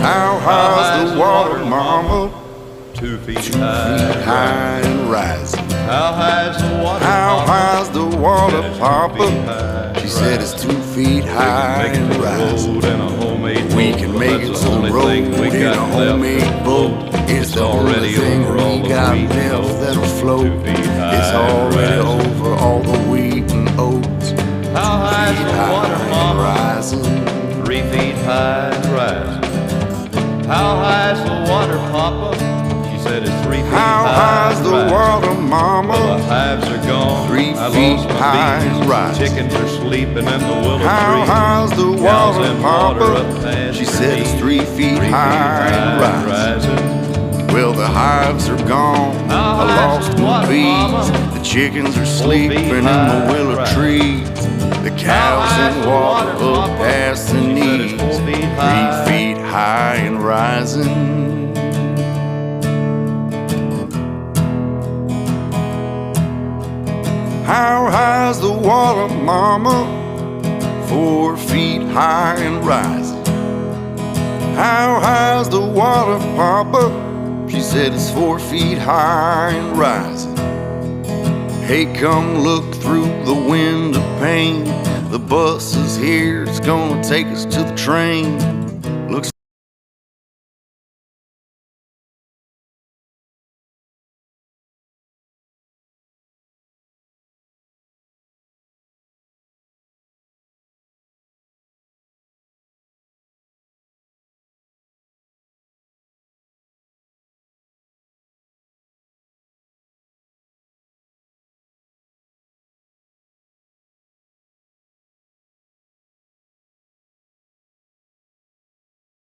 How high's the water, mama? 2 feet 2 feet high. high and rising. How high's the water? How Papa? high's the water, Said it's 2 feet Papa? high She said it's 2 feet high We can and make it to the rising. road in a homemade We boat, can but make it that's to the the only road thing we in a got homemade left. boat. It's the only already thing over all we the got wheat and left oats. that'll float. 2 feet high It's and already rising. over all the wheat and oats. How high's Feet the water, high and mama? rising. 3 feet high and rising. How high's the water, Papa? She said it's 3 feet How high high's and the rising. water, Well, the mama? hives are gone. 3 I feet lost my high bees. and rising. Chickens are sleeping in the willow How tree. high's the Cows water, in water up Papa? past She her said it's knees. 3 feet 3 feet high and rising. rising. Well, the hives are gone. How I high's lost the my water, bees. mama? The chickens are 4 sleeping feet in the high willow and trees. The cows high's in the water water, up Papa? past the She said knees. it's 4 feet 3 high. feet high and rising. How high's the water, mama? 4 feet high and rising. How high's the water, Papa? She said it's 4 feet high and rising. Hey, come look through the window pane. The bus is here, it's gonna take us to the train.